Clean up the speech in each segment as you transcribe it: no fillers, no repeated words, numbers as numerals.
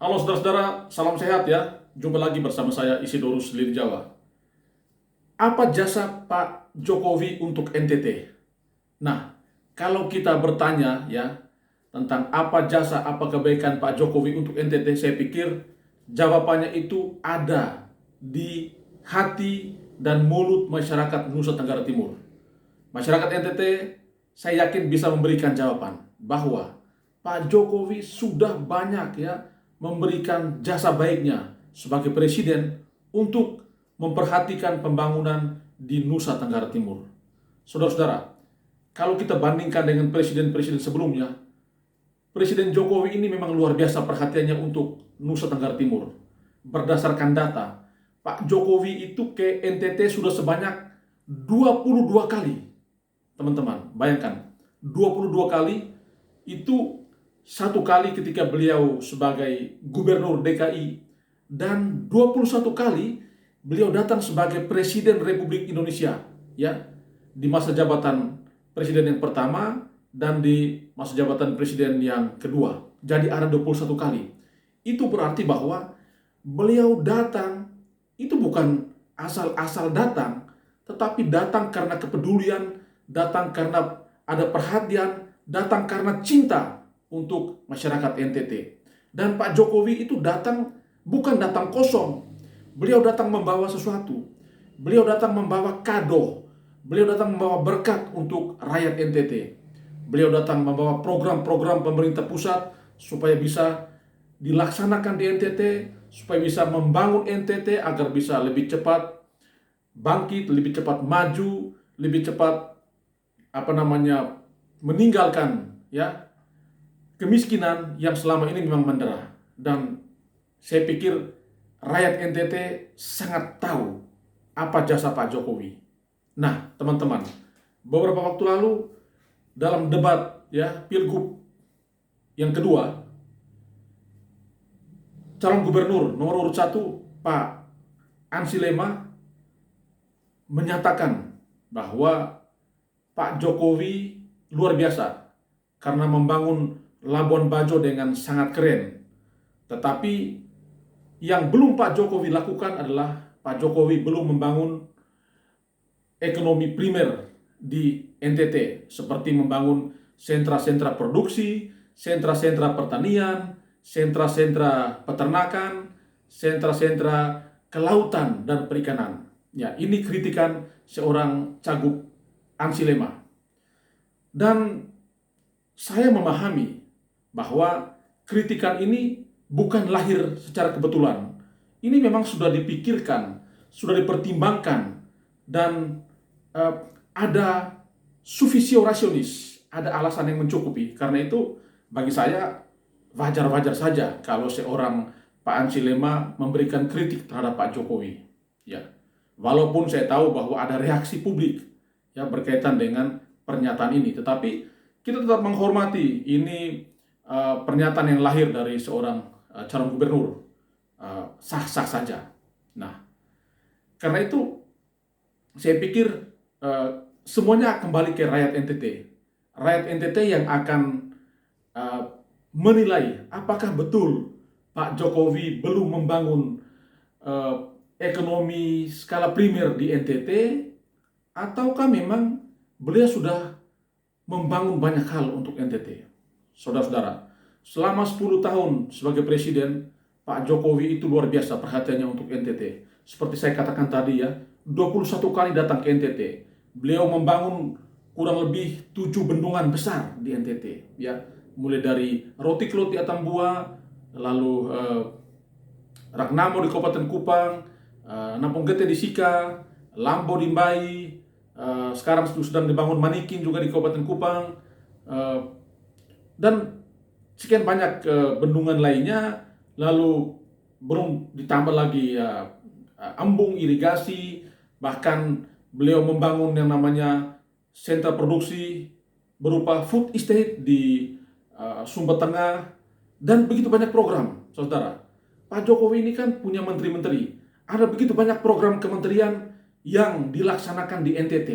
Halo saudara-saudara, salam sehat ya. Jumpa lagi bersama saya Isidorus Lili Jawa. Apa jasa Pak Jokowi untuk NTT? Nah, kalau kita bertanya ya tentang apa jasa, apa kebaikan Pak Jokowi untuk NTT, saya pikir jawabannya itu ada di hati dan mulut masyarakat Nusa Tenggara Timur. Masyarakat NTT, saya yakin bisa memberikan jawaban bahwa Pak Jokowi sudah banyak ya memberikan jasa baiknya sebagai presiden untuk memperhatikan pembangunan di Nusa Tenggara Timur. Saudara-saudara, kalau kita bandingkan dengan presiden-presiden sebelumnya, Presiden Jokowi ini memang luar biasa perhatiannya untuk Nusa Tenggara Timur. Berdasarkan data, Pak Jokowi itu ke NTT sudah sebanyak 22 kali. Teman-teman, bayangkan, 22 kali itu, satu kali ketika beliau sebagai gubernur DKI, dan 21 kali beliau datang sebagai Presiden Republik Indonesia, ya, di masa jabatan presiden yang pertama dan di masa jabatan presiden yang kedua. Jadi ada 21 kali. Itu berarti bahwa beliau datang itu bukan asal-asal datang, tetapi datang karena kepedulian, datang karena ada perhatian, datang karena cinta untuk masyarakat NTT. Dan Pak Jokowi itu datang bukan datang kosong. Beliau datang membawa sesuatu. Beliau datang membawa kado. Beliau datang membawa berkat untuk rakyat NTT. Beliau datang membawa program-program pemerintah pusat supaya bisa dilaksanakan di NTT, supaya bisa membangun NTT agar bisa lebih cepat bangkit, lebih cepat maju, lebih cepat meninggalkan ya kemiskinan yang selama ini memang mendera. Dan saya pikir rakyat NTT sangat tahu apa jasa Pak Jokowi. Nah, teman-teman, beberapa waktu lalu dalam debat ya Pilgub yang kedua, calon gubernur nomor urut 1 Pak Ansi Lema menyatakan bahwa Pak Jokowi luar biasa karena membangun Labuan Bajo dengan sangat keren. Tetapi yang belum Pak Jokowi lakukan adalah Pak Jokowi belum membangun ekonomi primer di NTT, seperti membangun sentra-sentra produksi, sentra-sentra pertanian, sentra-sentra peternakan, sentra-sentra kelautan dan perikanan. Ya, ini kritikan seorang Cagup Ansi Lema. Dan saya memahami bahwa kritikan ini bukan lahir secara kebetulan. Ini memang sudah dipikirkan, sudah dipertimbangkan, dan ada sufisio rasionis, ada alasan yang mencukupi. Karena itu bagi saya wajar-wajar saja kalau seorang Pak Ansi Lema memberikan kritik terhadap Pak Jokowi. Ya, walaupun saya tahu bahwa ada reaksi publik ya berkaitan dengan pernyataan ini, tetapi kita tetap menghormati ini pernyataan yang lahir dari seorang calon gubernur, sah-sah saja. Nah, karena itu saya pikir semuanya kembali ke rakyat NTT. Rakyat NTT yang akan menilai apakah betul Pak Jokowi belum membangun ekonomi skala primer di NTT, ataukah memang beliau sudah membangun banyak hal untuk NTT. Saudara-saudara, selama 10 tahun sebagai presiden, Pak Jokowi itu luar biasa perhatiannya untuk NTT. Seperti saya katakan tadi ya, 21 kali datang ke NTT. Beliau membangun kurang lebih 7 bendungan besar di NTT. Ya, mulai dari Rotiklot di Atambua, lalu Ragnamo di Kabupaten Kupang, Nampung Gete di Sika, Lambo di Mbai, sekarang sedang dibangun Manikin juga di Kabupaten Kupang, dan sekian banyak bendungan lainnya. Lalu belum ditambah lagi embung irigasi, bahkan beliau membangun yang namanya sentra produksi berupa food estate di Sumba Tengah, dan begitu banyak program. Saudara, Pak Jokowi ini kan punya menteri-menteri, ada begitu banyak program kementerian yang dilaksanakan di NTT,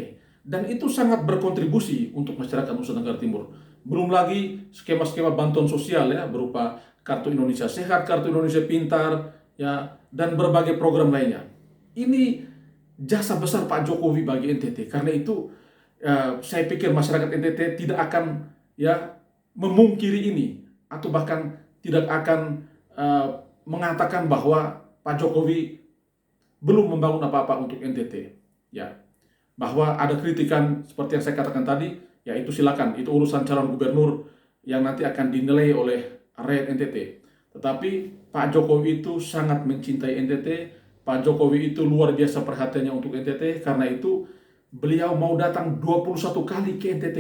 dan itu sangat berkontribusi untuk masyarakat Nusa Tenggara Timur. Belum lagi skema-skema bantuan sosial ya, berupa Kartu Indonesia Sehat, Kartu Indonesia Pintar, ya, dan berbagai program lainnya. Ini jasa besar Pak Jokowi bagi NTT. Karena itu saya pikir masyarakat NTT tidak akan ya memungkiri ini atau bahkan tidak akan mengatakan bahwa Pak Jokowi belum membangun apa-apa untuk NTT. Ya, bahwa ada kritikan seperti yang saya katakan tadi, ya itu silakan, itu urusan calon gubernur yang nanti akan dinilai oleh rakyat NTT. Tetapi Pak Jokowi itu sangat mencintai NTT, Pak Jokowi itu luar biasa perhatiannya untuk NTT, karena itu beliau mau datang 21 kali ke NTT.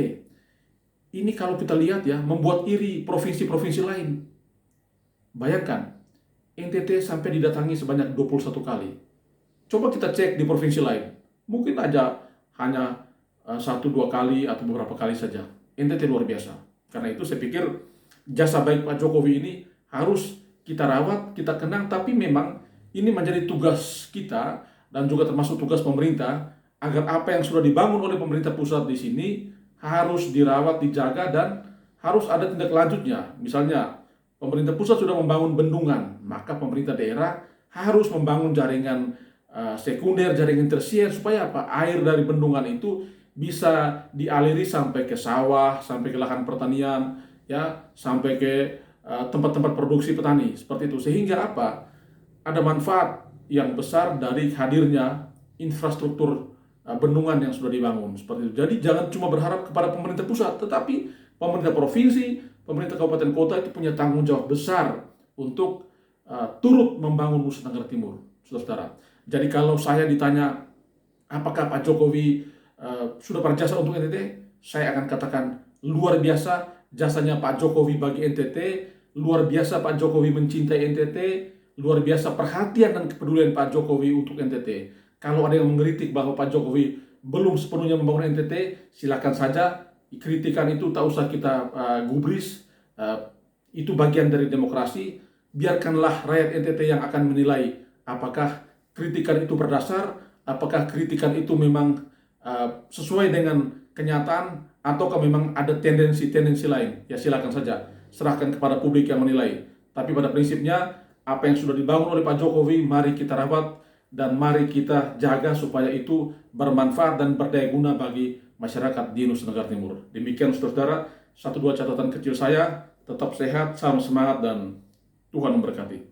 Ini kalau kita lihat ya, membuat iri provinsi-provinsi lain. Bayangkan, NTT sampai didatangi sebanyak 21 kali. Coba kita cek di provinsi lain. Mungkin aja hanya 1-2 kali atau beberapa kali saja. NTT luar biasa. Karena itu saya pikir jasa baik Pak Jokowi ini harus kita rawat, kita kenang, tapi memang ini menjadi tugas kita dan juga termasuk tugas pemerintah agar apa yang sudah dibangun oleh pemerintah pusat di sini harus dirawat, dijaga, dan harus ada tindak lanjutnya. Misalnya, pemerintah pusat sudah membangun bendungan, maka pemerintah daerah harus membangun jaringan sekunder, jaringan tersier, supaya apa? Air dari bendungan itu bisa dialiri sampai ke sawah, sampai ke lahan pertanian, ya, sampai ke tempat-tempat produksi petani, seperti itu. Sehingga apa? Ada manfaat yang besar dari hadirnya infrastruktur bendungan yang sudah dibangun, seperti itu. Jadi jangan cuma berharap kepada pemerintah pusat, tetapi pemerintah provinsi, pemerintah kabupaten kota itu punya tanggung jawab besar untuk turut membangun Nusa Tenggara Timur, saudara-saudara. Jadi kalau saya ditanya apakah Pak Jokowi sudah berjasa untuk NTT, saya akan katakan luar biasa jasanya Pak Jokowi bagi NTT, luar biasa Pak Jokowi mencintai NTT, luar biasa perhatian dan kepedulian Pak Jokowi untuk NTT. Kalau ada yang mengkritik bahwa Pak Jokowi belum sepenuhnya membangun NTT, silakan saja. Kritikan itu tak usah kita gubris. Itu bagian dari demokrasi. Biarkanlah rakyat NTT yang akan menilai apakah kritikan itu berdasar, apakah kritikan itu memang sesuai dengan kenyataan, ataukah memang ada tendensi-tendensi lain. Ya silakan saja, serahkan kepada publik yang menilai. Tapi pada prinsipnya, apa yang sudah dibangun oleh Pak Jokowi, mari kita rawat dan mari kita jaga supaya itu bermanfaat dan berdaya guna bagi masyarakat di Nusa Tenggara Timur. Demikian saudara-saudara, 1-2 catatan kecil saya. Tetap sehat, salam semangat, dan Tuhan memberkati.